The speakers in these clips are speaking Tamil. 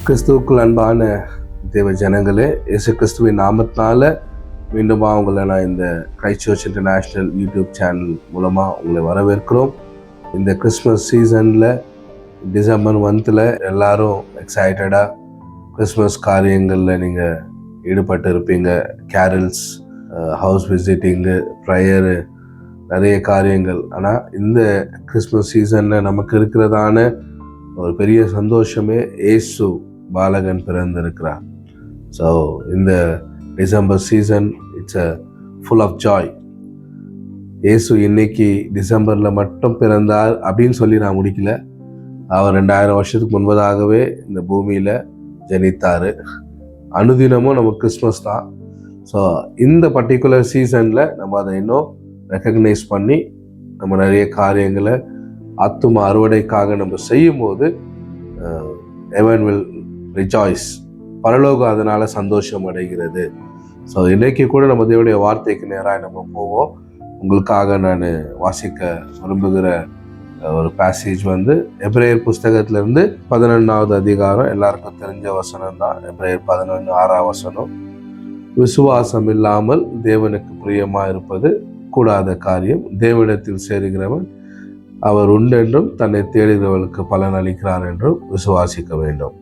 கிறிஸ்துவுக்குள் அன்பான தேவ ஜனங்களே, இயேசு கிறிஸ்துவின் நாமத்தினால மீண்டும் உங்களை நான் இந்த Christ search international YouTube channel மூலமாக உங்களை வரவேற்கிறோம். இந்த கிறிஸ்மஸ் சீசனில் டிசம்பர் மந்தில் எல்லாரும் எக்ஸைட்டடாக கிறிஸ்மஸ் காரியங்களில் நீங்கள் ஈடுபட்டு இருப்பீங்க. கேரல்ஸ், ஹவுஸ் விசிட்டிங்கு, ப்ரேயரு, நிறைய காரியங்கள். ஆனால் இந்த கிறிஸ்மஸ் சீசனில் நமக்கு இருக்கிறதான ஒரு பெரிய சந்தோஷமே இயேசு பாலகன் பிறந்திருக்கிறார். ஸோ இந்த December season it's a full of joy. இயேசு இன்னைக்கு டிசம்பரில் மட்டும் பிறந்தார் அப்படின்னு சொல்லி நான் முடிக்கல. அவர் 2000 வருஷத்துக்கு முன்பதாகவே இந்த பூமியில் ஜனித்தார். அனுதினமும் நமக்கு கிறிஸ்மஸ் தான். ஸோ இந்த பர்டிகுலர் சீசனில் நம்ம அதை இன்னும் ரெக்கக்னைஸ் பண்ணி நம்ம நிறைய காரியங்களை ஆத்தும அறுவடைக்காக நம்ம செய்யும் போது heaven will rejoice, பரலோகம் அதனால சந்தோஷம் அடைகிறது. ஸோ இன்றைக்கி கூட நம்ம தேவனுடைய வார்த்தைக்கு நேராக நம்ம போவோம். உங்களுக்காக நான் வாசிக்க விரும்புகிற ஒரு பேசேஜ் எபிரேயர் புஸ்தகத்திலிருந்து 11வது அதிகாரம். எல்லாருக்கும் தெரிஞ்ச வசனம் தான். எபிரேயர் 11:6 வசனம். விசுவாசம் இல்லாமல் தேவனுக்கு பிரியமாக இருப்பது கூடாத காரியம். தேவனிடத்தில் சேருகிறவன் அவர் உண்டென்றும் தன்னை தேடுகிறவர்களுக்கு பலன் அளிக்கிறார் என்றும் விசுவாசிக்க வேண்டும்.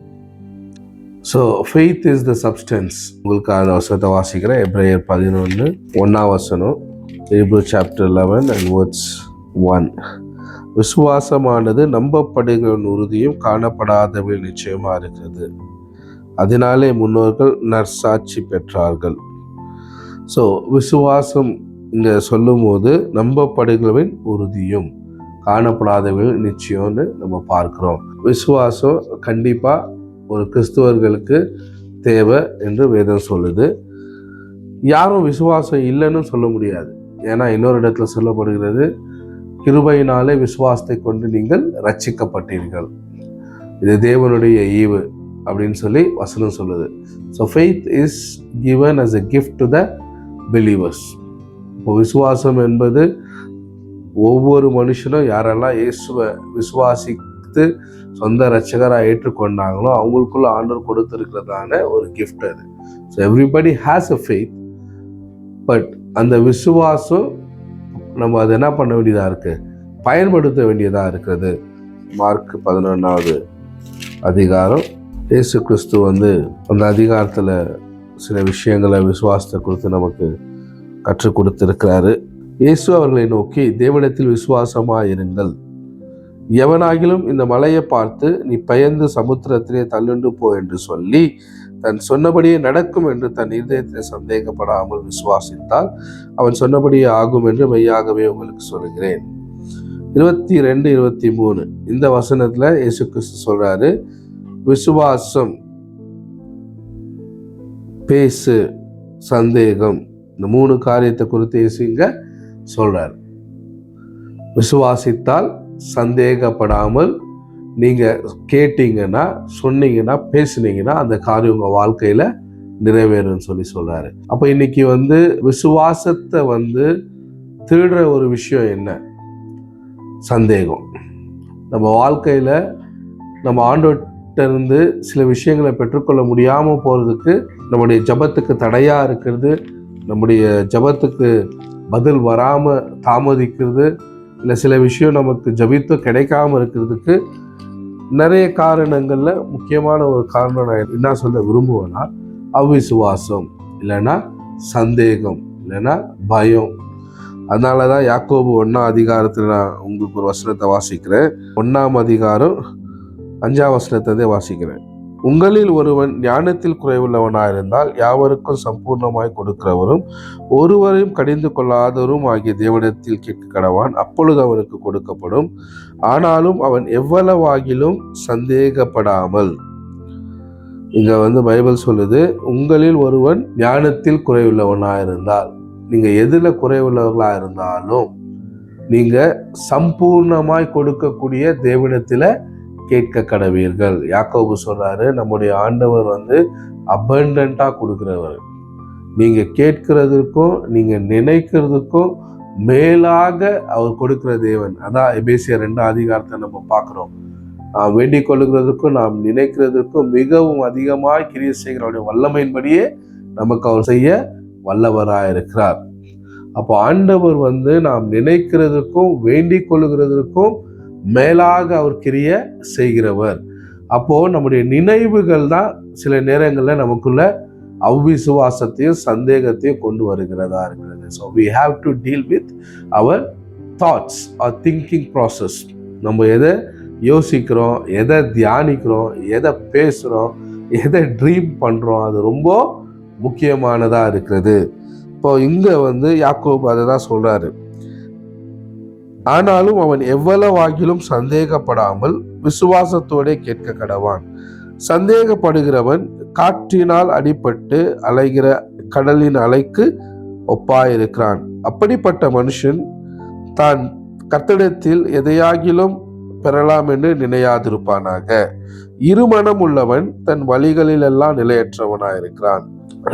So faith is the substance. உங்களுக்கு அந்த வசனத்தை வாசிக்கிறேன். எபிரேயர் 11:1 வசனம். Hebrew chapter 11 and verse 1. விசுவாசமானது நம்பப்படுகிற உறுதியும் காணப்படாதவை நிச்சயமாக இருக்கிறது. அதனாலே முன்னோர்கள் நற்சாட்சி பெற்றார்கள். ஸோ விசுவாசம் இங்கே சொல்லும் போது நம்பப்படுகிறவின் உறுதியும் காணப்படாதவர்கள் நிச்சயம்னு நம்ம பார்க்கிறோம். விசுவாசம் கண்டிப்பாக ஒரு கிறிஸ்துவர்களுக்கு தேவை என்று வேதம் சொல்லுது. யாரும் விசுவாசம் இல்லைன்னு சொல்ல முடியாது. ஏன்னா இன்னொரு இடத்துல சொல்லப்படுகிறது, கிருபையினாலே விசுவாசத்தை கொண்டு நீங்கள் ரட்சிக்கப்பட்டீர்கள், இது தேவனுடைய ஈவு அப்படின்னு சொல்லி வசனம் சொல்லுது. So faith is given as a gift to the believers. இப்போ விசுவாசம் என்பது ஒவ்வொரு மனுஷனும் யாரெல்லாம் இயேசுவை விசுவாசித்து சொந்த ரட்சகராக ஏற்றுக்கொண்டாங்களோ அவங்களுக்குள்ள ஆண்டவர் கொடுத்துருக்கிறதான ஒரு கிஃப்ட் அது. So everybody has a faith. But அந்த விசுவாசம் நம்ம அதை என்ன பண்ண வேண்டியதாக இருக்குது, பயன்படுத்த வேண்டியதாக இருக்கிறது. மார்க் 11வது அதிகாரம். இயேசு கிறிஸ்து அந்த அதிகாரத்தில் சில விஷயங்களை விசுவாசத்தை குறித்து நமக்கு கற்றுக் கொடுத்திருக்கிறாரு. இயேசு அவர்களை நோக்கி, தேவனிடத்தில் விசுவாசமாக இருங்கள். எவனாகிலும் இந்த மலையை பார்த்து நீ பயந்து சமுத்திரத்திலே தள்ளுண்டு போ என்று சொல்லி தன் சொன்னபடியே நடக்கும் என்று தன் இதயத்திலே சந்தேகப்படாமல் விசுவாசித்தால் அவன் சொன்னபடியே ஆகும் என்று மெய்யாகவே உங்களுக்கு சொல்கிறேன். 22-23 இந்த வசனத்துல இயேசு கிறிஸ்து சொல்றாரு, விசுவாசம், பேசு, சந்தேகம், இந்த 3 காரியத்தை குறித்து இயேசு இங்க சொல்றார். விசுவாசித்தால், சந்தேகப்படாமல் நீங்க கேட்டீங்கன்னா, சொன்னீங்கன்னா, பேசுனீங்கன்னா அந்த காரியம் உங்க வாழ்க்கையில நிறைவேறும்னு சொல்லி சொல்றாரு. அப்ப இன்னைக்கு விசுவாசத்தை திருடுற ஒரு விஷயம் என்ன? சந்தேகம். நம்ம வாழ்க்கையில நம்ம ஆண்டவர்கிட்ட இருந்து சில விஷயங்களை பெற்றுக்கொள்ள முடியாம போறதுக்கு, நம்முடைய ஜபத்துக்கு தடையா இருக்கிறது, நம்முடைய ஜபத்துக்கு பதில் வராமல் தாமதிக்கிறது, இல்லை சில விஷயம் நமக்கு ஜபித்து கிடைக்காம இருக்கிறதுக்கு நிறைய காரணங்களில் முக்கியமான ஒரு காரணம் நான் என்ன சொல்ல விரும்புவேன்னா, அவிசுவாசம், இல்லைன்னா சந்தேகம், இல்லைன்னா பயம். அதனால தான் யாக்கோபு 1ஆம் அதிகாரத்தில் நான் உங்களுக்கு ஒரு வசனத்தை வாசிக்கிறேன். 1ஆம் அதிகாரம் 5ஆம் வசனத்தை வாசிக்கிறேன். உங்களில் ஒருவன் ஞானத்தில் குறைவுள்ளவனாயிருந்தால் யாவருக்கும் சம்பூர்ணமாய் கொடுக்கிறவரும் ஒருவரையும் கடிந்து கொள்ளாதவரும் ஆகிய தேவனிடத்தில் கேட்க கடவான், அப்பொழுது அவனுக்கு கொடுக்கப்படும். ஆனாலும் அவன் எவ்வளவாகிலும் சந்தேகப்படாமல். இங்க பைபிள் சொல்லுது, உங்களில் ஒருவன் ஞானத்தில் குறைவுள்ளவனாயிருந்தால், நீங்க எதுல குறைவுள்ளவர்களா இருந்தாலும் நீங்க சம்பூர்ணமாய் கொடுக்கக்கூடிய தேவனிடத்துல கேட்க கடவீர்கள். யாக்கோபு சொல்றாரு, நம்முடைய ஆண்டவர் அபண்டன்ட்டா கொடுக்கிறவர். நீங்க கேட்கிறதுக்கும் நீங்க நினைக்கிறதுக்கும் மேலாக அவர் கொடுக்கிற தேவன். அதான் எபேசியர் 2ஆம் அதிகாரத்தை நம்ம பார்க்கிறோம். வேண்டிக் கொள்ளுகிறதற்கும் நாம் நினைக்கிறதற்கும் மிகவும் அதிகமாக கிரியை செய்கிறவருடைய வல்லமையின்படியே நமக்கு அவர் செய்ய வல்லவராயிருக்கிறார். அப்போ ஆண்டவர் நாம் நினைக்கிறதுக்கும் வேண்டிக் கொள்ளுகிறதற்கும் மேலாக அவர் கிரியை செய்கிறவர். அப்போ நம்முடைய நினைவுகள் தான் சில நேரங்களில் நமக்குள்ள அவ்விசுவாசத்தையும் சந்தேகத்தையும் கொண்டு வருகிறதா இருக்கிறது. So we have to deal with our thoughts or thinking process. நம்ம எதை யோசிக்கிறோம், எதை தியானிக்கிறோம், எதை பேசுகிறோம், எதை ட்ரீம் பண்ணுறோம், அது ரொம்ப முக்கியமானதாக இருக்கிறது. இப்போ இங்கே யாக்கோபு அதை தான் சொல்கிறாரு. ஆனாலும் அவன் எவ்வளவாகிலும் சந்தேகப்படாமல் விசுவாசத்தோட கேட்க கடவான். சந்தேகப்படுகிறவன் காற்றினால் அடிபட்டு அலைகிற கடலின் அலைக்கு ஒப்பாயிருக்கிறான். அப்படிப்பட்ட மனுஷன் தான் கர்த்தரிடத்தில் எதையாகிலும் பெறலாம் என்று நினையாதிருப்பானாக. இருமனம் உள்ளவன் தன் வழிகளிலெல்லாம் நிலையற்றவனாயிருக்கிறான்.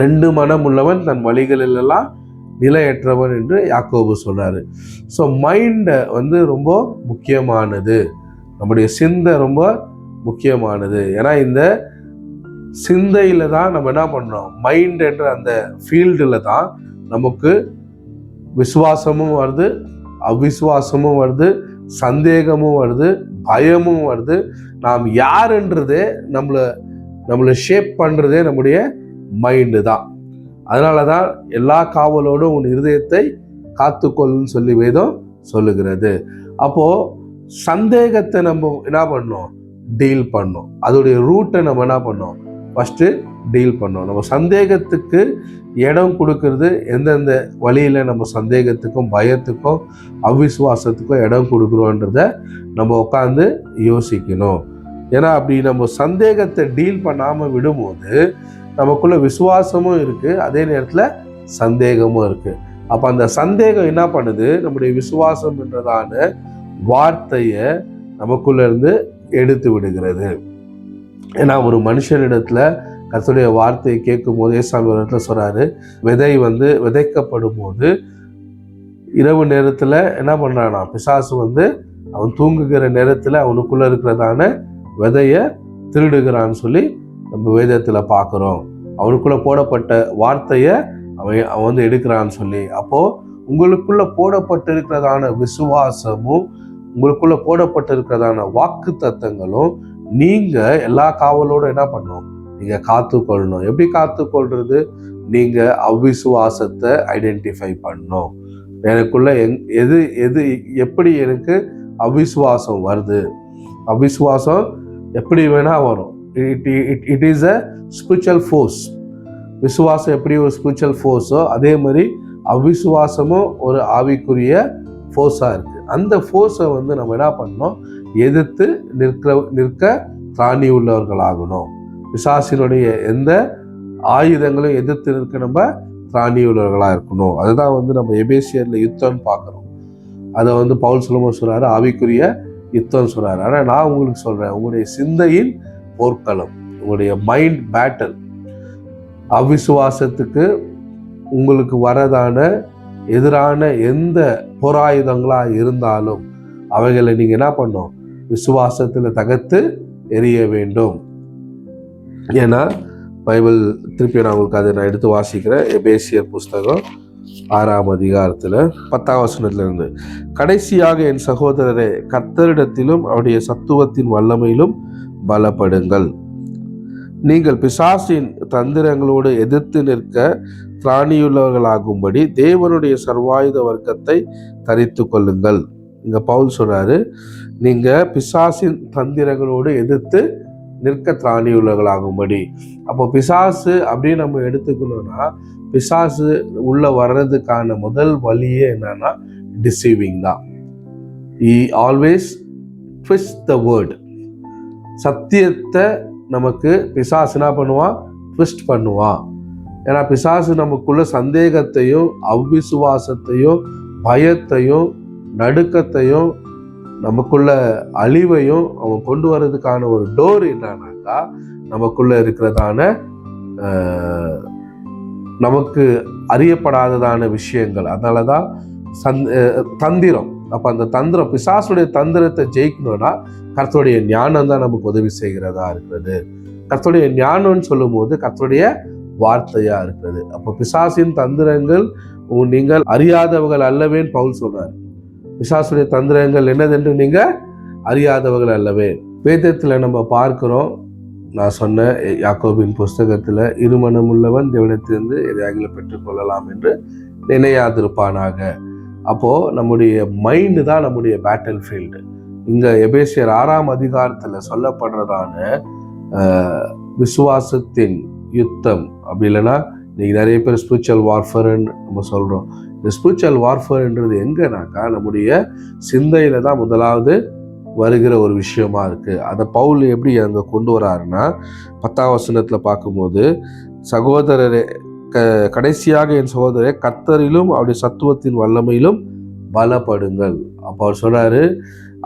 2 மனம் உள்ளவன் தன் வழிகளிலெல்லாம் நிலையற்றவன் என்று யாக்கோபு சொல்றாரு. ஸோ மைண்டை ரொம்ப முக்கியமானது, நம்முடைய சிந்தை ரொம்ப முக்கியமானது. ஏன்னா இந்த சிந்தையில தான் நம்ம என்ன பண்ணோம், மைண்ட் என்ற அந்த ஃபீல்டில் தான் நமக்கு விசுவாசமும் வருது, அவிசுவாசமும் வருது, சந்தேகமும் வருது, பயமும் வருது. நாம் யாருன்றதே நம்மளை ஷேப் பண்ணுறதே நம்முடைய மைண்டு தான். அதனால தான் எல்லா காவலோடும் உன் இருதயத்தை காத்துக்கொள்ளுன்னு சொல்லி வேதம் சொல்லுகிறது. அப்போது சந்தேகத்தை நம்ம என்ன பண்ணோம், டீல் பண்ணோம். அதோடைய ரூட்டை நம்ம என்ன பண்ணோம், ஃபஸ்ட்டு டீல் பண்ணோம். நம்ம சந்தேகத்துக்கு இடம் கொடுக்கறது எந்தெந்த வழியில் நம்ம சந்தேகத்துக்கும் பயத்துக்கும் அவிசுவாசத்துக்கும் இடம் கொடுக்குறோன்றத நம்ம உட்காந்து யோசிக்கணும். ஏன்னா அப்படி நம்ம சந்தேகத்தை டீல் பண்ணாமல் விடும்போது நமக்குள்ள விசுவாசமும் இருக்குது, அதே நேரத்தில் சந்தேகமும் இருக்குது. அப்போ அந்த சந்தேகம் என்ன பண்ணுது, நம்முடைய விசுவாசம் என்றதான வார்த்தையை நமக்குள்ள இருந்து எடுத்து விடுகிறது. ஏன்னா ஒரு மனுஷனிடத்துல கர்த்தருடைய வார்த்தையை கேட்கும் போது ஏசாமி ஒரு இடத்துல சொல்றாரு, விதை விதைக்கப்படும் போது இரவு நேரத்துல என்ன பண்றானா, பிசாசு அவன் தூங்குகிற நேரத்துல அவனுக்குள்ள இருக்கிறதான விதைய திருடுகிறான்னு சொல்லி நம்ம வேதத்துல பார்க்கிறோம். அவனுக்குள்ள போடப்பட்ட வார்த்தைய அவன் எடுக்கிறான்னு சொல்லி. அப்போ உங்களுக்குள்ள போடப்பட்டிருக்கிறதான விசுவாசமும் உங்களுக்குள்ள போடப்பட்டிருக்கிறதான வாக்கு தத்தங்களும் நீங்க எல்லா காவலோட என்ன பண்ணணும், நீங்க காத்துக்கொள்ளணும். எப்படி காத்துக்கொள்றது, நீங்க அவ்விசுவாசத்தை ஐடென்டிஃபை பண்ணணும். எனக்குள்ள எது எப்படி எனக்கு அவ்விசுவாசம் வருது, அவ்விசுவாசம் எப்படி வேணா வரும். It is a spiritual force. விசுவாசம் எப்படி ஒரு ஸ்பிரிச்சுவல் ஃபோர்ஸோ அதே மாதிரி அவ்விசுவாசமும் ஒரு ஆவிக்குரிய ஃபோர்ஸாக இருக்குது. அந்த ஃபோர்ஸை நம்ம என்ன பண்ணணும், எதிர்த்து நிற்க திராணி உள்ளவர்களாகணும். பிசாசினுடைய எந்த ஆயுதங்களும் எதிர்த்து நிற்க நம்ம திராணி உள்ளவர்களாக இருக்கணும். அதுதான் நம்ம எபேசியரில் யுத்தம்னு பார்க்குறோம். அதை பவுல் சொல்லும்போது சொல்கிறாரு, ஆவிக்குரிய யுத்தம் சொல்கிறாரு. ஆனால் நான் உங்களுக்கு சொல்கிறேன், உங்களுடைய சிந்தையின் போர்க்களம், உங்களுடைய மைண்ட் பேட்டில். அவ்விசுவாசத்துக்கு உங்களுக்கு வரதான எதிரான எந்த போராயுதங்களாக இருந்தாலும் அவைகளை நீங்கள் என்ன பண்ணணும், விசுவாசத்தில் தகர்த்து எறிய வேண்டும். ஏன்னா பைபிள் திருப்பி நான் உங்களுக்கு அதை எடுத்து வாசிக்கிறேன். எபேசியர் புஸ்தகம் 6ஆம் அதிகாரத்தில் 10ஆம் வசனத்திலிருந்து, கடைசியாக என் சகோதரரே, கர்த்தரிடத்திலும் அவருடைய சத்துவத்தின் வல்லமையிலும் பலப்படுங்கள். நீங்கள் பிசாசின் தந்திரங்களோடு எதிர்த்து நிற்க திராணியுள்ளவர்களாகும்படி தேவனுடைய சர்வாயுத வர்க்கத்தை தரித்து கொள்ளுங்கள். இங்க பவுல் சொல்றாரு, நீங்க பிசாசின் தந்திரங்களோடு எதிர்த்து நிற்க திராணியுள்ளவர்களாகும்படி. அப்போ பிசாசு அப்படின்னு நம்ம எடுத்துக்கணும்னா, பிசாசு உள்ள வர்றதுக்கான முதல் வழியே என்னன்னா டிசீவிங் தான். He always twist the word. சத்தியத்தை நமக்கு பிசாசு என்ன பண்ணுவான், ட்விஸ்ட் பண்ணுவான். ஏன்னா பிசாசு நமக்குள்ள சந்தேகத்தையும் அவ்விசுவாசத்தையும் பயத்தையும் நடுக்கத்தையும் நமக்குள்ள அழிவையும் அவன் கொண்டு வர்றதுக்கான ஒரு டோர் என்னன்னாக்கா, நமக்குள்ள இருக்கிறதான நமக்கு அறியப்படாததான விஷயங்கள். அதனாலதான் தந்திரம், அப்ப அந்த தந்திரம், பிசாசுடைய தந்திரத்தை ஜெயிக்கணும்னா கர்த்தருடைய ஞானம் தான் நமக்கு உதவி செய்கிறதா இருக்கிறது. கர்த்தருடைய ஞானம்னு சொல்லும் போது கர்த்தருடைய வார்த்தையா இருக்கிறது. அப்போ பிசாசின் தந்திரங்கள் நீங்கள் அறியாதவர்கள் அல்லவேன்னு பவுல் சொல்றாரு. பிசாசுடைய தந்திரங்கள் என்னதென்று நீங்க அறியாதவர்கள் அல்லவே. வேதத்துல நம்ம பார்க்கிறோம், நான் சொன்ன யாக்கோபின் புஸ்தகத்துல, இருமனம் உள்ளவன் தேவனிடத்திலிருந்து எதையாகிலும் பெற்றுக்கொள்ளலாம் என்று நினையாதிருப்பானாக. அப்போ நம்முடைய மைண்டு தான் நம்முடைய பேட்டில் ஃபீல்டு. இங்க எபேசியர் 6ஆம் அதிகாரத்துல சொல்லப்படுறதான விசுவாசத்தின் யுத்தம், அப்படி இல்லைன்னா இன்னைக்கு நிறைய பேர் ஸ்பிரிச்சுவல் வார்ஃபேர்ன்னு நம்ம சொல்றோம். இந்த ஸ்பிரிச்சுவல் வார்ஃபேர்ன்றது எங்கனாக்கா நம்முடைய சிந்தையில தான் முதலாவது வருகிற ஒரு விஷயமா இருக்கு. அதை பவுல் எப்படி அங்க கொண்டு வராருன்னா, 10ஆம் வசனத்துல பார்க்கும்போது, சகோதரரே கடைசியாக என் சகோதரரே கர்த்தரிலும் அவருடைய சத்துவத்தின் வல்லமையிலும் பலப்படுங்கள். அப்போ அவர் சொல்றாரு,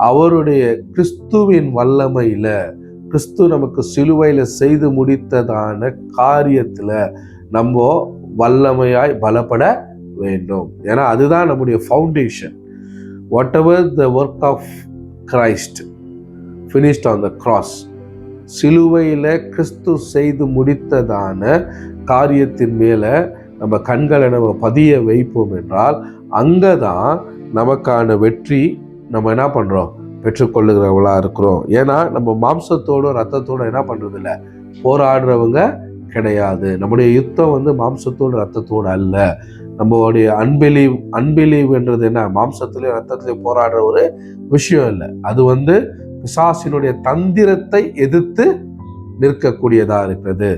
அவருடைய கிறிஸ்துவின் வல்லமையில, கிறிஸ்து நமக்கு சிலுவையில செய்து முடித்ததான காரியத்துல நம்ம வல்லமையாய் பலப்பட வேண்டும். ஏன்னா அதுதான் நம்முடைய foundation. Whatever the work of Christ finished on the cross, சிலுவையில கிறிஸ்து செய்து முடித்ததான காரியத்தின் மேல நம்ம கண்களை நம்ம பதிய வைப்போம் என்றால் அங்கதான் நமக்கான வெற்றி நம்ம என்ன பண்றோம், பெற்றுக்கொள்ளுகிறவங்களா இருக்கிறோம். ஏன்னா நம்ம மாம்சத்தோட ரத்தத்தோட என்ன பண்றது இல்லை, போராடுறவங்க கிடையாது. நம்முடைய யுத்தம் மாம்சத்தோட ரத்தத்தோடு அல்ல. நம்மளுடைய அன்பிலீவ்ன்றது என்ன, மாம்சத்திலே ரத்தத்திலே போராடுற ஒரு விஷயம் இல்லை. அது பிசாசினுடைய தந்திரத்தை எதிர்த்து நிற்கக்கூடியதா இருக்கிறது.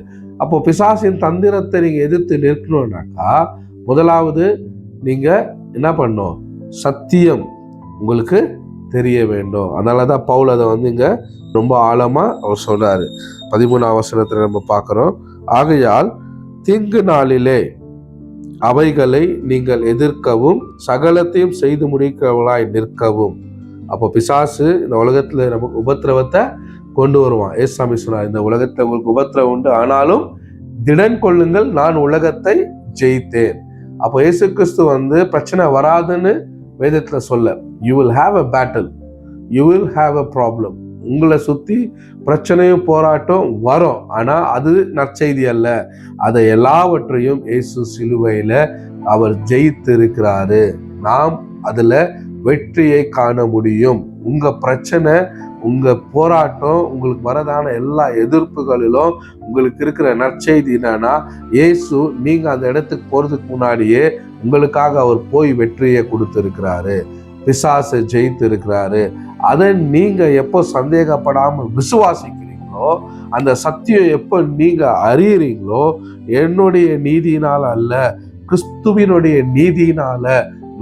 அப்போ பிசாசின் தந்திரத்தை நீங்க எதிர்த்து நிற்கணும்னாக்கா முதலாவது நீங்க என்ன பண்ணணும், சத்தியம் உங்களுக்கு தெரிய வேண்டும். அதனாலதான் பவுல் அதை இங்க ரொம்ப ஆழமா அவர் சொல்றாரு. 13ஆம் வசனத்துல நம்ம பார்க்கிறோம், ஆகையால் தீங்கு நாளிலே அவைகளை நீங்கள் எதிர்க்கவும் சகலத்தையும் செய்து முடிக்கிறவர்களாய் நிற்கவும். அப்போ பிசாசு இந்த உலகத்துல நமக்கு உபத்திரவத்தை கொண்டு வருவான். ஏசாமி சொன்னார், இந்த உலகத்துல உங்களுக்கு உபத்திரவம் உண்டு, ஆனாலும் திடன் கொள்ளுங்கள், நான் உலகத்தை ஜெயித்தேன். அப்போ இயேசு கிறிஸ்து பிரச்சனை வராதுன்னு வேதத்துல சொல்ல, you will have a battle, you will have a problem. உங்களை சுத்தி பிரச்சனையும் போராட்டம் வரும், ஆனா அது நற்செய்தி அல்ல. அதை எல்லாவற்றையும் இயேசு சிலுவையில அவர் ஜெயித்து இருக்கிறாரு. நாம் அதுல வெற்றியை காண முடியும். உங்க பிரச்சனை, உங்க போராட்டம், உங்களுக்கு வரதான எல்லா எதிர்ப்புகளிலும் உங்களுக்கு இருக்கிற நற்செய்தி என்னன்னா, இயேசு நீங்க அந்த இடத்துக்கு போறதுக்கு முன்னாடியே உங்களுக்காக அவர் போய் வெற்றியை கொடுத்திருக்கிறாரு, பிசாசை ஜெயித்து இருக்கிறாரு. அதை நீங்க எப்போ சந்தேகப்படாம விசுவாசிக்கிறீங்களோ, அந்த சத்தியம் எப்போ நீங்க அறியறீங்களோ, என்னுடைய நீதியினால அல்ல, கிறிஸ்துவினுடைய நீதியினால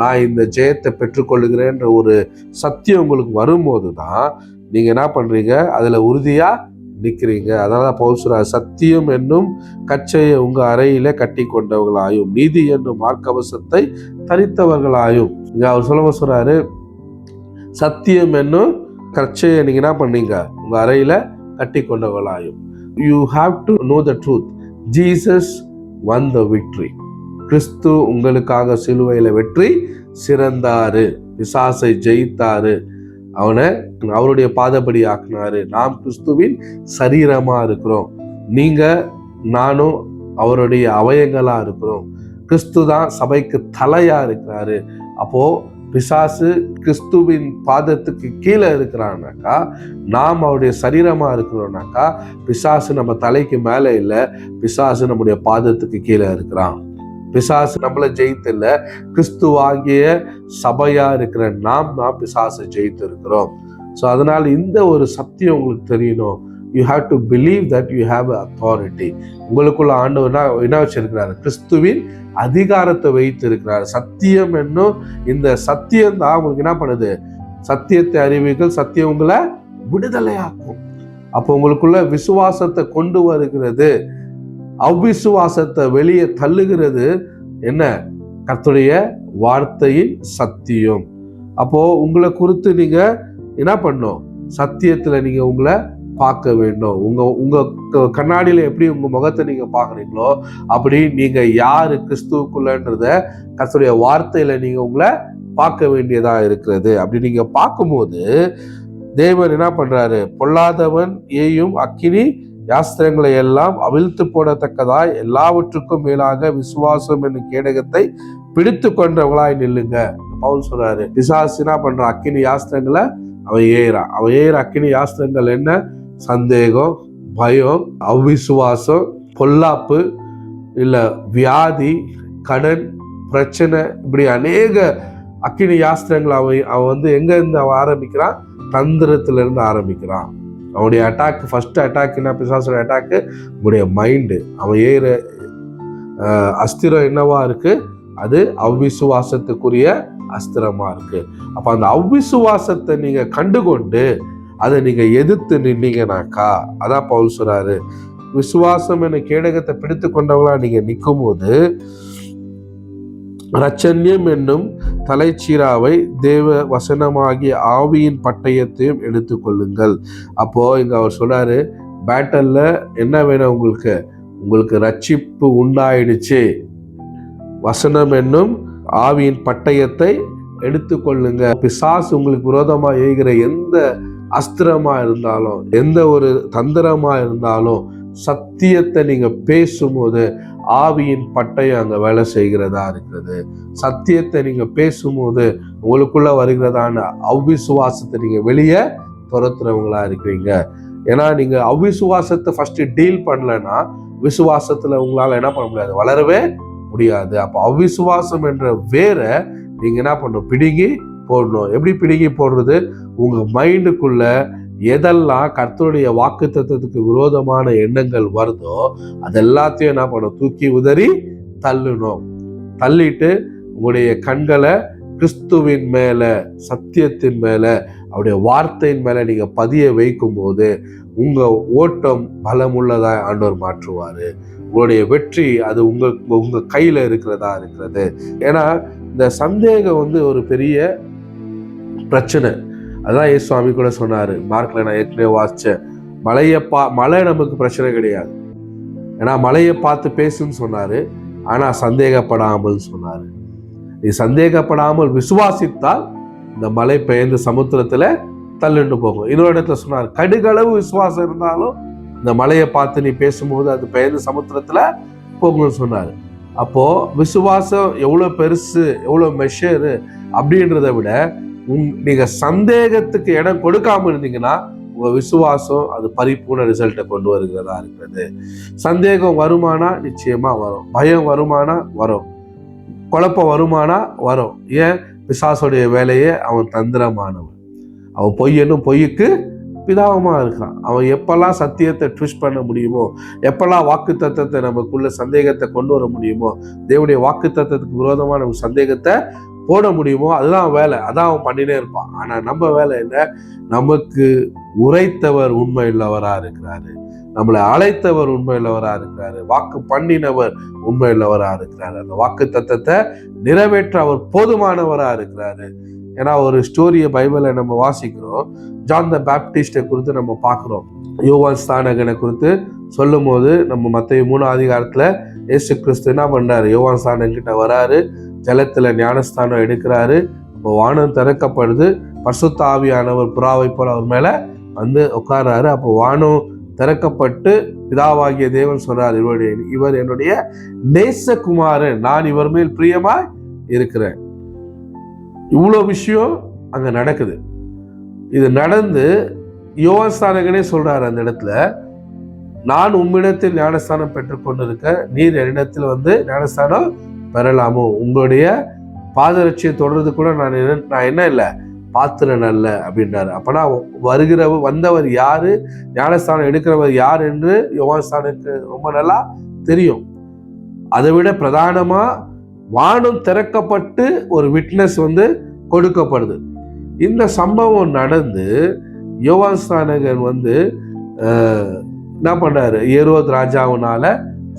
நான் இந்த ஜெயத்தை பெற்றுக்கொள்ளுகிறேன்ற ஒரு சத்தியம் உங்களுக்கு வரும்போது தான் நீங்க என்ன பண்றீங்க, அதுல உறுதியா நிற்கிறீங்க. அதனாலதான் பவுல் சொல்றார், சத்தியம் என்னும் கச்சையை உங்க அறையில கட்டி கொண்டவர்களாயும் நீதி என்னும் மார்க்கவசத்தை தரித்தவர்களாயும். இங்க அவர் சொல்றாரு, சத்தியம் என்னும் கச்சையை நீங்க என்ன பண்ணீங்க, உங்க அறையில கட்டி கொண்டவர்களாயும். You have to know the truth, Jesus won the victory. கிறிஸ்து உங்களுக்காக சிலுவையில வெற்றி சிறந்தாரு, பிசாசை ஜெயித்தாரு, அவனை அவருடைய பாதபடி ஆக்கினாரு. நாம் கிறிஸ்துவின் சரீரமா இருக்கிறோம். நீங்க நானும் அவருடைய அவயங்களா இருக்கிறோம். கிறிஸ்து தான் சபைக்கு தலையா இருக்கிறாரு. அப்போ பிசாசு கிறிஸ்துவின் பாதத்துக்கு கீழே இருக்கிறான்னாக்கா, நாம் அவருடைய சரீரமா இருக்கிறோம்னாக்கா, பிசாசு நம்ம தலைக்கு மேல இல்லை, பிசாசு நம்முடைய பாதத்துக்கு கீழே இருக்கிறான். பிசாசு நம்மள ஜெயித்து இல்லை, கிறிஸ்துவாகிய சபையா இருக்கிற நாம் பிசாசை ஜெயித்து இருக்கிறோம். ஸோ அதனால இந்த ஒரு சத்தியம் உங்களுக்கு தெரியணும். You have to believe that you have authority. உங்களுக்குள்ள ஆண்டவர் என்ன வச்சிருக்கிறாரு, கிறிஸ்துவின் அதிகாரத்தை வைத்து இருக்கிறாரு. சத்தியம் என்னும் இந்த சத்தியம் தான் உங்களுக்கு என்ன பண்ணுது, சத்தியத்தை அறிவீர்கள், சத்தியம் உங்களை விடுதலையாக்கும். அப்போ உங்களுக்குள்ள விசுவாசத்தை கொண்டு வருகிறது, அவ்விசுவாசத்தை வெளியே தள்ளுகிறது என்ன, கர்த்தருடைய வார்த்தையின் சத்தியம். அப்போ உங்களை குறித்து நீங்க என்ன பண்ணும், சத்தியத்துல நீங்க உங்களை பார்க்க வேண்டும். உங்க கண்ணாடியில எப்படி உங்க முகத்தை நீங்க பாக்குறீங்களோ அப்படி நீங்க யாரு கிறிஸ்துவுக்குள்ளன்றத கர்த்தருடைய வார்த்தையில நீங்க உங்களை பார்க்க வேண்டியதா இருக்கிறது. அப்படி நீங்க பார்க்கும்போது தேவன் என்ன பண்றாரு, பொல்லாதவன் ஏயும் அக்கினி யாஸ்திரங்களை எல்லாம் அவிழ்த்து போடத்தக்கதாய் எல்லாவற்றுக்கும் மேலாக விசுவாசம் என்னும் கேடகத்தை பிடித்து கொண்டவங்களாய் நில்லுங்க. பவுல் சொல்றாரு, பிசாசு என்ன பண்ற, அக்கினி யாஸ்திரங்களை அவன் ஏற அக்கினி யாஸ்திரங்கள் என்ன? சந்தேகம், பயம், அவிசுவாசம், பொல்லாப்பு, இல்ல வியாதி, கடன் பிரச்சனை, இப்படி அநேக அக்கினி யாஸ்திரங்கள் அவன் வந்து எங்க இருந்து அவன் ஆரம்பிக்கிறான்? தந்திரத்துல இருந்து ஆரம்பிக்கிறான். அவனுடைய அட்டாக், ஃபர்ஸ்ட் அட்டாக் என்ன? பிசாசோட அட்டாக்கு உங்களுடைய மைண்டு. அவன் ஏற அஸ்திரம் என்னவா இருக்கு? அது அவ்விசுவாசத்துக்குரிய அஸ்திரமா இருக்கு. அப்ப அந்த அவ்விசுவாசத்தை நீங்க கண்டுகொண்டு அதை நீங்க எதிர்த்து நின்னீங்கனாக்கா, அதான் பவுல் சொல்றாரு, விசுவாசம் என்ற கேடகத்தை பிடித்து கொண்டவங்களா நீங்க நிற்கும் போது ரச்சன்யம் என்னும் தலைச்சீராவை தேவ வசனமாகிய ஆவியின் பட்டயத்தையும் எடுத்துக்கொள்ளுங்கள். அப்போ இங்க அவர் சொல்றாரு, பேட்டல்ல என்ன வேணும் உங்களுக்கு? உங்களுக்கு ரட்சிப்பு உண்டாயிடுச்சு, வசனம் என்னும் ஆவியின் பட்டயத்தை எடுத்துக்கொள்ளுங்க. பிசாசு உங்களுக்கு விரோதமா ஏகிற எந்த அஸ்திரமா இருந்தாலும், எந்த ஒரு தந்திரமா இருந்தாலும், சத்தியத்தை நீங்க பேசும்போது ஆவியின் பட்டயம் அங்க வேலை செய்கிறதா இருக்கிறது. சத்தியத்தை நீங்க பேசும்போது உங்களுக்குள்ள வருகிறதான அவ்விசுவாசத்தை நீங்க வெளியே துரத்துறவங்களா இருக்கிறீங்க. ஏன்னா நீங்க அவ்விசுவாசத்தை ஃபர்ஸ்ட் டீல் பண்ணலன்னா விசுவாசத்துல உங்களால என்ன பண்ண முடியாது, வளரவே முடியாது. அப்போ அவ்விசுவாசம் என்ற வேற நீங்க என்ன பண்ணணும்? பிடுங்கி போடணும். எப்படி பிடுங்கி போடுறது? உங்க மைண்டுக்குள்ள எதெல்லாம் கர்த்தருடைய வாக்குத்தத்தத்துக்கு விரோதமான எண்ணங்கள் வருதோ அது எல்லாத்தையும் என்ன பண்ணணும்? தூக்கி உதறி தள்ளணும். தள்ளிட்டு உங்களுடைய கண்களை கிறிஸ்துவின் மேல, சத்தியத்தின் மேல, அவருடைய வார்த்தையின் மேல நீங்க பதிய வைக்கும் போது உங்க ஓட்டம் பலமுள்ளதா ஆண்டவர் மாற்றுவாரு. உங்களுடைய வெற்றி அது உங்க கையில இருக்கிறதா இருக்கிறது. ஏன்னா இந்த சந்தேகம் வந்து ஒரு பெரிய பிரச்சனை. அதான் இயேசு சுவாமி கூட சொன்னாரு, மார்க்ல நான் ஏற்கனவே வாசிச்சேன், மழை நமக்கு பிரச்சனை கிடையாது, ஏன்னா மழையை பார்த்து பேசுன்னு சொன்னாரு. ஆனா சந்தேகப்படாமல் சொன்னாரு. நீ சந்தேகப்படாமல் விசுவாசித்தால் இந்த மழை பெயர்ந்து சமுத்திரத்துல தள்ளிட்டு போகும். இன்னொரு இடத்துல சொன்னார், கடுகளவு விசுவாசம் இருந்தாலும் இந்த மழையை பார்த்து நீ பேசும்போது அது பெயர்ந்து சமுத்திரத்துல போகும்னு சொன்னாரு. அப்போ விசுவாசம் எவ்வளவு பெருசு, எவ்வளவு மெஷரு அப்படின்றத விட நீங்க சந்தேகத்துக்கு இடம் கொடுக்காம இருந்தீங்கன்னா உங்க விசுவாசம் அது பரிபூர்ண ரிசல்ட்டை கொண்டு வருகிறதா இருக்கிறது. சந்தேகம் வருமானா நிச்சயமா வரும், பயம் வருமானா வரும், குழப்பம் வருமானா வரும். ஏன்? பிசாசுடைய வேலையே அவன் தந்திரமானவன், அவன் பொய்யனும் பொய்யுக்கு பிதாவமா இருக்கான். அவன் எப்பெல்லாம் சத்தியத்தை ட்விஸ்ட் பண்ண முடியுமோ, எப்பெல்லாம் வாக்கு தத்தத்தை நமக்குள்ள சந்தேகத்தை கொண்டு வர முடியுமோ, தேவனுடைய வாக்கு தத்தத்துக்கு விரோதமா நம்ம சந்தேகத்தை போட முடியுமோ அதுதான் வேலை. அதான் அவன் பண்ணினே இருப்பான். ஆனா நம்ம வேலை என்ன? நமக்கு உரைத்தவர் உண்மை உள்ளவரா இருக்கிறாரு, நம்மளை அழைத்தவர் உண்மை உள்ளவரா இருக்கிறாரு, வாக்கு பண்ணினவர் உண்மை உள்ளவரா இருக்கிறாரு, அந்த வாக்கு தத்தத்தை நிறைவேற்ற அவர் போதுமானவரா இருக்கிறாரு. ஏன்னா ஒரு ஸ்டோரியை பைபிளை நம்ம வாசிக்கிறோம், ஜான் த பேப்டிஸ்டை குறித்து நம்ம பார்க்கிறோம். யோவான் ஸ்நானகனை குறித்து சொல்லும் போது நம்ம மத்தேயு 3 அதிகாரத்துல இயேசு கிறிஸ்து என்ன பண்றாரு? யோவான் ஸ்நானகன் கிட்ட வராரு, ஜலத்துல ஞானஸ்தானம் எடுக்கிறாரு. இப்போ வானம் திறக்கப்படுது, பரிசுத்த ஆவியானவர் புறாவை போல அவர் மேல வந்து உட்கார்றாரு. அப்போ வானம் திறக்கப்பட்டு பிதாவாகிய தேவன் சொல்றார், இவர் என்னுடைய நேசகுமாரன், நான் இவர் மேல் பிரியமாய் இருக்கிறேன். இவ்வளோ விஷயம் அங்க நடக்குது. இது நடந்து யோவான் ஸ்நானகனே சொல்றாரு அந்த இடத்துல, நான் உம்மிடத்தில் ஞானஸ்தானம் பெற்றுக்கொண்டிருக்க நீர் என்னிடத்தில் வந்து ஞானஸ்தானம் பெறலாமோ? உங்களுடைய பாதரட்சியை தொடர்றது கூட நான் என்ன இல்லை, பாத்திரன் அல்ல அப்படின்றாரு. அப்பனா வந்தவர் யாரு, ஞானஸ்தானம் எடுக்கிறவர் யார் என்று யோவான் ஸ்நானனுக்கு ரொம்ப நல்லா தெரியும். அதை விட பிரதானமா வானம் திறக்கப்பட்டு ஒரு விட்னஸ் வந்து கொடுக்கப்படுது. இந்த சம்பவம் நடந்து யோவான் ஸ்நானகன் வந்து என்ன பண்றாரு? ஏரோது ராஜாவினால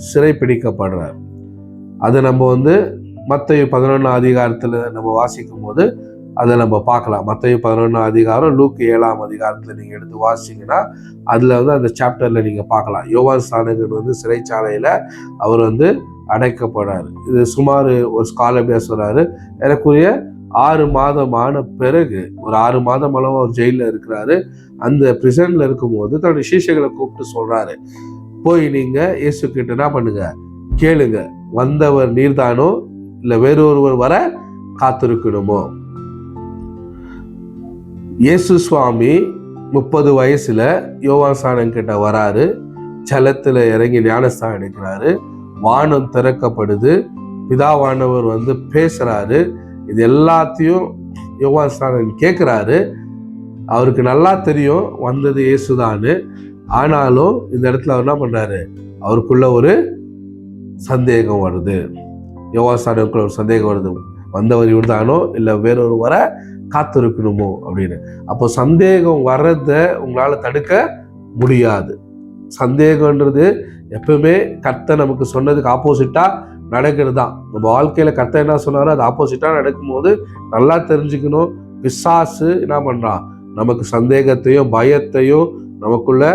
சிறை பிடிக்கப்படுறாரு. அதை நம்ம வந்து மத்தேயு 11 அதிகாரத்துல நம்ம வாசிக்கும் போது அதை நம்ம பார்க்கலாம். மத்தேயு 11 அதிகாரம், லூக் 7 அதிகாரத்துல நீங்க எடுத்து வாசிங்கன்னா அதுல வந்து அந்த சாப்டர்ல நீங்க பார்க்கலாம். யோவான் ஸ்நானகன் வந்து சிறைச்சாலையில அவர் வந்து அடைக்கப்படுறாரு. இது சுமார் ஒரு ஸ்காலர் சொல்றாரு, எனக்குரிய 6 மாதமான பிறகு, ஒரு 6 மாதம் அளவு அவர் ஜெயிலில் இருக்கிறாரு. அந்த பிரிசன்ல இருக்கும்போது தன்னுடைய சீஷைகளை கூப்பிட்டு சொல்றாரு, போய் நீங்க இயேசு கிட்ட என்ன பண்ணுங்க, கேளுங்க, வந்தவர் நீர்தானோ இல்ல வேறொருவர் வர காத்திருக்கணுமோ? இயேசு சுவாமி 30 வயசுல யோவான் ஸ்நானன் கிட்ட வராரு. ஜலத்துல இறங்கி ஞானஸ்தானம் எடுக்கிறாரு. வானம் திறக்கப்படுது. பிதாவானவர் பேசுறாரு. இது எல்லாத்தையும் யோவான் ஸ்நானன் கேட்கிறாரு. அவருக்கு நல்லா தெரியும் வந்தது இயேசுதான்னு. ஆனாலும் இந்த இடத்துல அவர் என்ன பண்றாரு, அவருக்குள்ள ஒரு சந்தேகம் வருது. யோவான் ஸ்நானனுக்குள்ள ஒரு சந்தேகம் வருது, வந்தவர் இவர்தானோ இல்ல வேறொரு வர காத்திருக்கணுமோ அப்படின்னு. அப்போ சந்தேகம் வர்றத உங்களால தடுக்க முடியாது. சந்தேகம்ன்றது எப்பவுமே கர்த்தர் நமக்கு சொன்னதுக்கு ஆப்போசிட்டா நடக்கிறது தான். நம்ம வாழ்க்கையில கர்த்தர் என்ன சொன்னாரோ அது ஆப்போசிட்டா நடக்கும்போது நல்லா தெரிஞ்சுக்கணும், பிசாசு என்ன பண்றான், நமக்கு சந்தேகத்தையும் பயத்தையும் நமக்குள்ள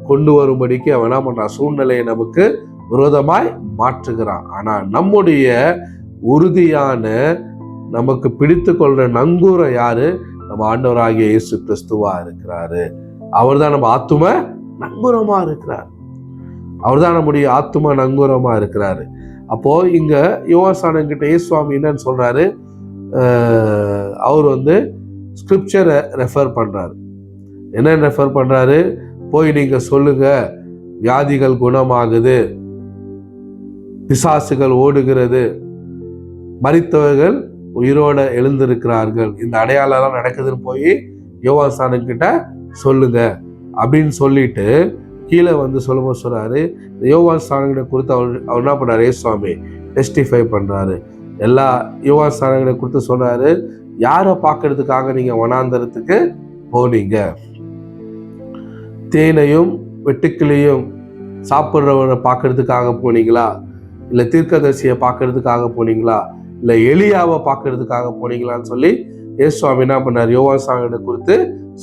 கொண்டு வரும்படிக்கு அவன் என்ன பண்றான், சூழ்நிலையை நமக்கு விரோதமாய் மாற்றுகிறான். ஆனா நம்முடைய உறுதியான, நமக்கு பிடித்து கொள்ற நங்கூரம் யாரு? நம்ம ஆண்டவராகிய இயேசு கிறிஸ்துவா இருக்கிறாரு. அவர் தான் நம்ம ஆத்தும நங்கூரமா இருக்கிறார். அவர் தான் நம்முடைய ஆத்தும நங்கூரமா இருக்கிறாரு. அப்போ இங்க யோவான் ஸ்நானன் கிட்ட இயேசுவாமி என்னன்னு சொல்றாரு, அவர் ஸ்கிரிப்சரை ரெஃபர் பண்றாரு. என்ன ரெஃபர் பண்றாரு? போய் நீங்க சொல்லுங்க, வியாதிகள் குணமாகுது, பிசாசுகள் ஓடுகிறது, மரித்தவர்கள் உயிரோட எழுந்திருக்கிறார்கள், இந்த அடையாளம் நடக்குதுன்னு போய் யோவான் ஸ்நானன் கிட்ட சொல்லுங்க அப்படின்னு சொல்லிட்டு கீழே சொல்லும்போது சொல்றாரு, யோவான் ஸ்நானனை குறித்து அவர் என்ன பண்றாரு, இயேசுவாமி டெஸ்டிஃபை பண்றாரு. எல்லா யோவான் ஸ்நானனை குறித்து சொல்றாரு, யாரை பார்க்கறதுக்காக நீங்க வனாந்தரத்துக்கு போனீங்க? தேனையும் வெட்டுக்கிளையும் சாப்பிட்றவரை பார்க்கறதுக்காக போனீங்களா, இல்லை தீர்க்கதரிசியை பார்க்கறதுக்காக போனீங்களா, இல்லை எலியாவை பார்க்கறதுக்காக போனீங்களான்னு சொல்லி இயேசுவாமி என்ன பண்ணார், யோவான் ஸ்நானனை குறித்து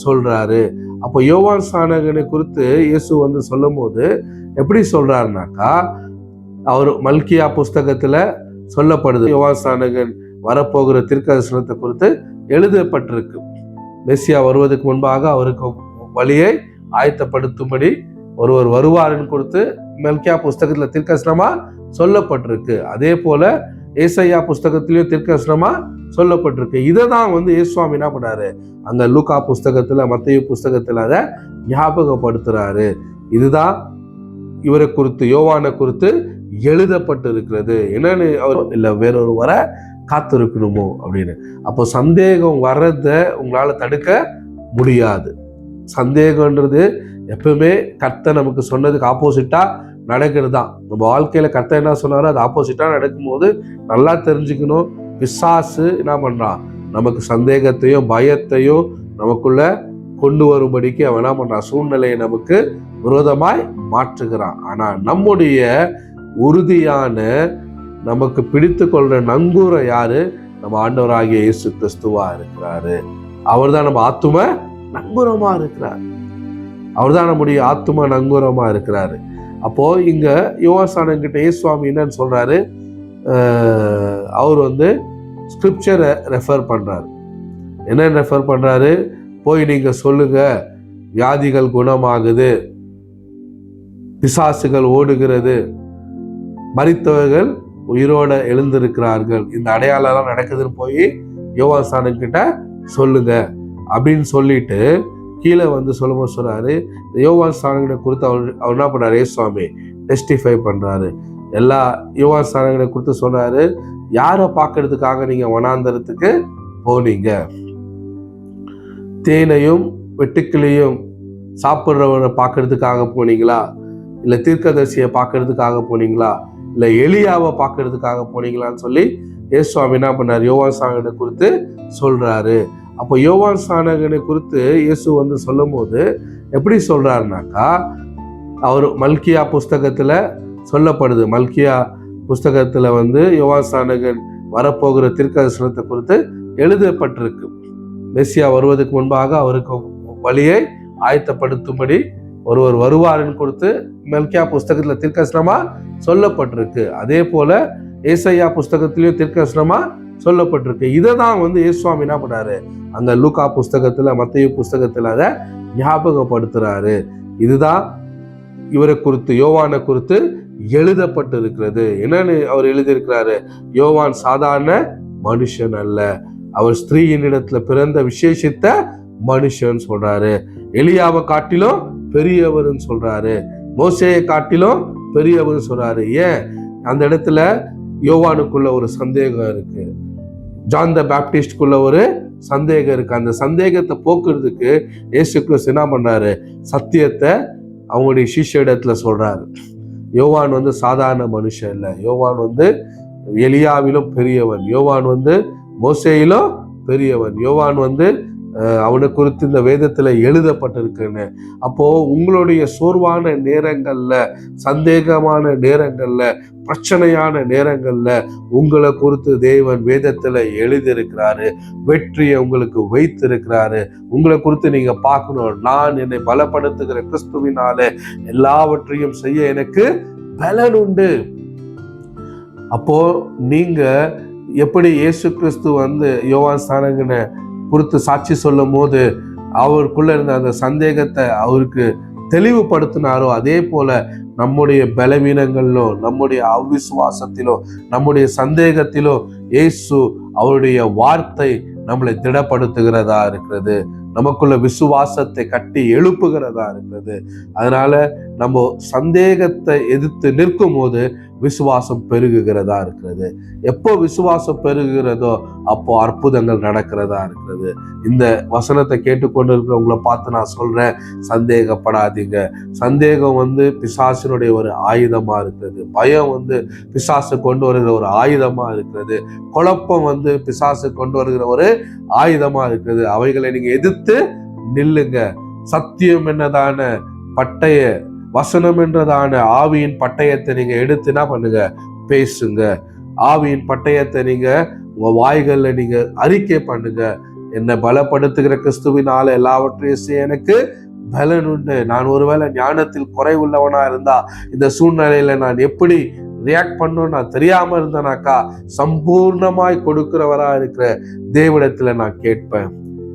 சொல்றாரு. அப்போ யோவான் ஸ்நானனை குறித்து இயேசு சொல்லும் போது எப்படி சொல்றாருனாக்கா, அவர் மல்கியா புஸ்தகத்துல சொல்லப்படுது, யோவான் ஸ்நானகன் வரப்போகிற தீர்க்கதரிசனத்தை குறித்து எழுதப்பட்டிருக்கு. மெசியா வருவதற்கு முன்பாக அவருக்கு வழியை ஆயத்தப்படுத்தும்படி ஒருவர் வருவாருன்னு கொடுத்து மல்கியா புஸ்தகத்துல தீர்க்கதரிசனமா சொல்லப்பட்டிருக்கு. அதே போல ஏசாயா புஸ்தகத்திலயும் தீர்க்கதரிசனமா சொல்லப்பட்டிருக்கு. இதை தான் இயேசுவாமி என்ன பண்ணாரு, அங்க லூக்கா புஸ்தகத்துல, மத்தேயு புஸ்தகத்துல அதை ஞாபகப்படுத்துறாரு. இதுதான் இவரை குறித்து, யோவானை குறித்து எழுதப்பட்டு இருக்கிறது. என்னன்னு, அவர் இல்ல வேறொரு வர காத்திருக்கணுமோ அப்படின்னு. அப்போ சந்தேகம் வர்றத உங்களால தடுக்க முடியாது. சந்தேகம்ன்றது எப்பவுமே கர்த்தர் நமக்கு சொன்னதுக்கு ஆப்போசிட்டா நடக்கிறது தான். நம்ம வாழ்க்கையில கர்த்தர் என்ன சொன்னாரோ அது ஆப்போசிட்டா நடக்கும்போது நல்லா தெரிஞ்சுக்கணும், பிசாசு என்ன பண்றான், நமக்கு சந்தேகத்தையும் பயத்தையும் நமக்குள்ள கொண்டு வரும்படிக்கு அவன் என்ன பண்றான், சூழ்நிலையை நமக்கு விரோதமாய் மாற்றுகிறான். ஆனா நம்முடைய உறுதியான, நமக்கு பிடித்து கொள்ற நங்கூரம் யாரு? நம்ம ஆண்டவராகிய இயேசு கிறிஸ்துவா இருக்கிறாரு. அவர் தான் நம்ம ஆத்தும நங்கூரமா இருக்கிறார். அவர் தான் நம்முடைய ஆத்தும நங்கூரமா இருக்கிறாரு. அப்போ இங்க யோவான் ஸ்நானன் கிட்ட இயேசுவாமி என்னன்னு சொல்றாரு, அவர் ஸ்கிரிப்சரை ரெஃபர் பண்றாரு. என்ன ரெஃபர் பண்றாரு? போய் நீங்க சொல்லுங்க, வியாதிகள் குணமாகுது, பிசாசுகள் ஓடுகிறது, மரித்தவர்கள் உயிரோட எழுந்திருக்கிறார்கள், இந்த அடையாளம் நடக்குதுன்னு போய் யோவான் ஸ்நானன் கிட்ட சொல்லுங்க அப்படின்னு சொல்லிட்டு கீழே சொல்லும்போது சொல்றாரு, யோவான் ஸ்நானனை குறித்து அவர் என்ன பண்றாரு, இயேசுவாமி டெஸ்டிஃபை பண்றாரு. எல்லா யோவான் ஸ்நானனை குறித்து சொல்றாரு, யாரை பார்க்கறதுக்காக நீங்க வனாந்தரத்துக்கு போனீங்க? தேனையும் வெட்டுக்கிளையும் சாப்பிட்றவரை பார்க்கறதுக்காக போனீங்களா, இல்லை தீர்க்கதரிசியை பார்க்கறதுக்காக போனீங்களா, இல்லை எலியாவை பார்க்கறதுக்காக போனீங்களான்னு சொல்லி இயேசுவாமி என்ன பண்ணார், யோவான் ஸ்நானனை குறித்து சொல்றாரு. அப்போ யோவான் ஸ்நானனை குறித்து இயேசு சொல்லும் போது எப்படி சொல்றாருனாக்கா, அவர் மல்கியா புஸ்தகத்துல சொல்லப்படுது, மல்கியா புஸ்தகத்துல யோவான் ஸ்நானகன் வரப்போகிற தீர்க்கதரிசனத்தை குறித்து எழுதப்பட்டிருக்கு. மெசியா வருவதற்கு முன்பாக அவருக்கு வழியை ஆயத்தப்படுத்தும்படி ஒருவர் வருவாருன்னு கொடுத்து மல்கியா புஸ்தகத்துல தீர்க்கதரிசனமா சொல்லப்பட்டிருக்கு. அதே போல ஏசாயா புஸ்தகத்திலயும் தீர்க்கதரிசனமா சொல்லப்பட்டிருக்கு. இதை தான் இயேசுவாமி என்ன பண்ணாரு, அங்க லூக்கா புஸ்தகத்துல, மத்தேயு புஸ்தகத்துல அதை ஞாபகப்படுத்துறாரு. இதுதான் இவரை குறித்து, யோவானை குறித்து எழுதப்பட்டு இருக்கிறது. என்னன்னு அவர் எழுதியிருக்கிறாரு, யோவான் சாதாரண மனுஷன் அல்ல, அவர் ஸ்திரீயின் இடத்துல பிறந்த விசேஷித்த மனுஷன் சொல்றாரு. எலியாவை காட்டிலும் பெரியவர்னு சொல்றாரு, மோசேயை காட்டிலும் பெரியவர் சொல்றாரு. ஏன் அந்த இடத்துல யோவானுக்குள்ள ஒரு சந்தேகம் இருக்கு, ஜான் த பேப்டிஸ்டுக்குள்ள ஒரு சந்தேகம் இருக்கு. அந்த சந்தேகத்தை போக்குறதுக்கு இயேசு கிறிஸ்து என்ன பண்ணாரு, சத்தியத்தை அவங்களுடைய சிஷ்யரிடத்துல சொல்றாரு. யோவான் சாதாரண மனுஷன் இல்லை, யோவான் எலியாவிலும் பெரியவன், யோவான் மோசேயிலும் பெரியவன், யோவான் அவனை குறித்து இந்த வேதத்துல எழுதப்பட்டிருக்குன்னு. அப்போ உங்களுடைய சோர்வான நேரங்கள்ல, சந்தேகமான நேரங்கள்ல, பிரச்சனையான நேரங்கள்ல உங்களை குறித்து தேவன் வேதத்துல எழுதியிருக்கிறாரு, வெற்றியை உங்களுக்கு வைத்திருக்கிறாரு. உங்களை குறித்து நீங்க பார்க்கணும், நான் என்னை பலப்படுத்துகிற கிறிஸ்துவினால எல்லாவற்றையும் செய்ய எனக்கு பலன் உண்டு. அப்போ நீங்க எப்படி இயேசு கிறிஸ்து யோவான் ஸ்நானகனை குறித்து சாட்சி சொல்லும் போது அவருக்குள்ள இருந்த அந்த சந்தேகத்தை அவருக்கு தெளிவுபடுத்தினாரோ, அதே போல நம்முடைய பலவீனங்களிலோ, நம்முடைய அவிசுவாசத்திலோ, நம்முடைய சந்தேகத்திலோ இயேசு அவருடைய வார்த்தை நம்மளை திடப்படுத்துகிறதா இருக்கிறது, நமக்குள்ள விசுவாசத்தை கட்டி எழுப்புகிறதா இருக்கிறது. அதனால நம்ம சந்தேகத்தை எதிர்த்து நிற்கும் போது விசுவாசம் பெருகுகிறதா இருக்கிறது. எப்போ விசுவாசம் பெருகுகிறதோ அப்போ அற்புதங்கள் நடக்கிறதா இருக்கிறது. இந்த வசனத்தை கேட்டுக்கொண்டு இருக்கிறவங்களை பார்த்து நான் சொல்றேன், சந்தேகப்படாதீங்க. சந்தேகம் பிசாசினுடைய ஒரு ஆயுதமா இருக்கிறது. பயம் பிசாசு கொண்டு வருகிற ஒரு ஆயுதமா இருக்கிறது. குழப்பம் பிசாசு கொண்டு வருகிற ஒரு ஆயுதமா இருக்கிறது. அவைகளை நீங்க எதிர்த்து நில்லுங்க. சத்தியம் என்னதான பட்டய, வசனம் என்றதான ஆவியின் பட்டயத்தை நீங்க எடுத்து என்ன பண்ணுங்க, பேசுங்க. ஆவியின் பட்டயத்தை நீங்க உங்க வாய்கள்ல நீங்க அறிக்கை பண்ணுங்க. என்னை பலப்படுத்துகிற கிறிஸ்துவினால எல்லாவற்றையும் செய்ய எனக்கு பலன் உண்டு. நான் ஒருவேளை ஞானத்தில் குறைவுள்ளவனா இருந்தா இந்த சூழ்நிலையில நான் எப்படி ரியாக்ட் பண்ணணும் நான் தெரியாம இருந்தேனாக்கா, சம்பூர்ணமாய் கொடுக்கிறவரா இருக்கிற தேவனிடத்துல நான் கேட்பேன்.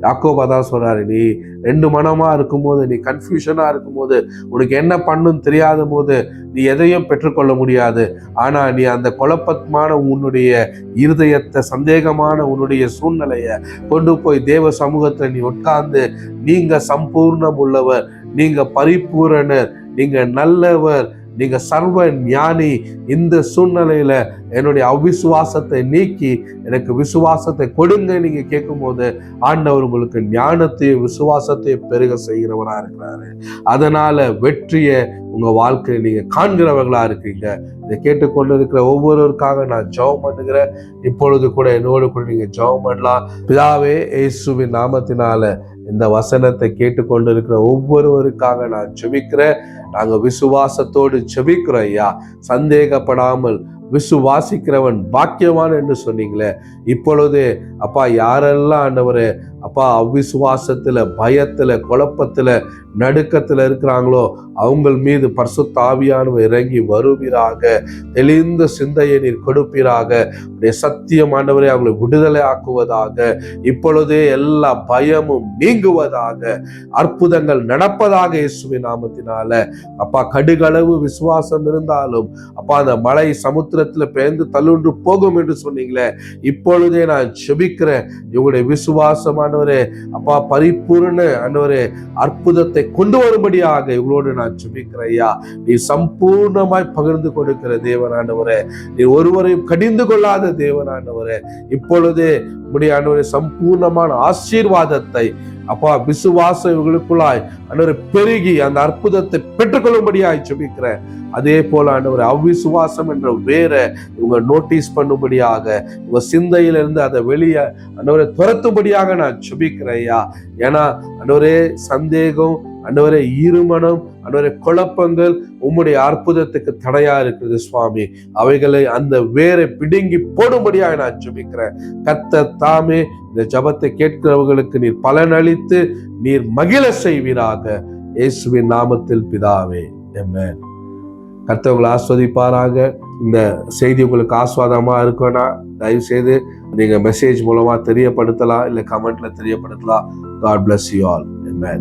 யாக்கோபா தான் சொல்றாரு, நீ ரெண்டு மனமா இருக்கும்போது, நீ கன்ஃபியூஷனா இருக்கும்போது, உனக்கு என்ன பண்ணுன்னு தெரியாத போது நீ எதையும் பெற்றுக்கொள்ள முடியாது. ஆனா நீ அந்த குழப்பமான உன்னுடைய இருதயத்தை, சந்தேகமான உன்னுடைய சூழ்நிலைய கொண்டு போய் தேவ சமூகத்துல நீ உட்கார்ந்து, நீங்க சம்பூர்ணம் உள்ளவர், நீங்க பரிபூரணர், நீங்க நல்லவர், நீங்க சர்வ ஞானி, இந்த சூழ்நிலையில என்னுடைய அவிசுவாசத்தை நீக்கி எனக்கு விசுவாசத்தை கொடுங்க நீங்க கேட்கும் போது ஆண்டவர் உங்களுக்கு ஞானத்தையும் விசுவாசத்தையும் பெருக செய்கிறவரா இருக்கிறாரு. அதனால வெற்றியை உங்க வாழ்க்கையை நீங்க காண்கிறவர்களா இருக்கீங்க. இதை கேட்டுக்கொண்டு இருக்கிற ஒவ்வொருவருக்காக நான் ஜெபம் பண்ணுகிறேன். இப்பொழுது கூட என்னோடு கூட நீங்க ஜெபம் பண்ணலாம். பிதாவே, இயேசுவின் நாமத்தினால இந்த வசனத்தை கேட்டுக்கொண்டு இருக்கிற ஒவ்வொருவருக்காக நான் ஜெபிக்கிறேன். நாங்க விசுவாசத்தோடு ஜெபிக்கிறோம் ஐயா. சந்தேகப்படாமல் விசுவாசிக்கிறவன் பாக்கியவான் என்று சொன்னீங்களே, இப்பொழுது அப்பா யாரெல்லாம் ஆண்டவரே அப்பா அவிசுவாசத்துல, பயத்துல, குழப்பத்துல, நடுக்கத்துல இருக்கிறாங்களோ அவங்கள் மீது பரிசுத்த ஆவியானவர் இறங்கி வருவீராக. தெளிந்த சிந்தையை நீர் கொடுப்பீராக. உடைய சத்தியம் ஆண்டவரே அவங்களை விடுதலை ஆக்குவதாக. இப்பொழுதே எல்லா பயமும் நீங்குவதாக. அற்புதங்கள் நடப்பதாக இயேசுவின் நாமத்தினால. அப்பா கடுகளவு விசுவாசம் இருந்தாலும் அப்பா அந்த மலை சமுத்திரத்துல பெயர்ந்து தள்ளுண்டு போகும் என்று சொன்னீங்களே, இப்பொழுதே நான் ஜெபிக்கிறேன். இவங்களுடைய விசுவாசமான அப்பா பரிபூர்ண ஆண்டவரே அற்புதத்தை கொண்டு வரும்படியாக இவங்களோடு நான் ஜெபிக்கிறேன் ஐயா. நீ சம்பூர்ணமாய் பகிர்ந்து கொடுக்கிற தேவன் ஆண்டவரே, நீ ஒருவரையும் கடிந்து கொள்ளாத தேவன் ஆண்டவரே, இப்பொழுதே உம்முடைய ஆண்டவரே சம்பூர்ணமான ஆசீர்வாதத்தை அப்பா விசுவாசம் இவங்களுக்குள்ளாய் ஆண்டவரே பெருகி அந்த அற்புதத்தை பெற்றுக்கொள்ளும்படியாய் ஜெபிக்கிறேன். அதே போல ஆண்டவரே அவ்விசுவாசம் என்ற வேற இவங்க நோட்டீஸ் பண்ணும்படியாக, இவங்க சிந்தையிலிருந்து அதை வெளியே ஆண்டவரே துரத்தும்படியாக நான் ஜெபிக்கிறேன் ஐயா. ஏன்னா ஆண்டவரே சந்தேகம், ஆண்டவரே இருமனம், ஆண்டவரே குழப்பங்கள் உம்முடைய அற்புதத்துக்கு தடையா இருக்குது சுவாமி. அவைகளை அந்த வேரை பிடுங்கி போடும்படியாக நான் ஜெபிக்கிறேன். கர்த்தர் தாமே இந்த ஜெபத்தை கேட்கிறவர்களுக்கு நீர் பலனளித்து நீர் மகிழ செய்வீராக. இயேசுவின் நாமத்தில் பிதாவே, ஆமென். கர்த்தர் உங்களை ஆஸ்வதிப்பாராக. இந்த செய்தி உங்களுக்கு ஆஸ்வாதமாக இருக்குன்னா தயவு செய்து நீங்கள் மெசேஜ் மூலமாக தெரியப்படுத்தலாம், இல்லை கமெண்ட்ல தெரியப்படுத்தலாம். God bless you all. Amen.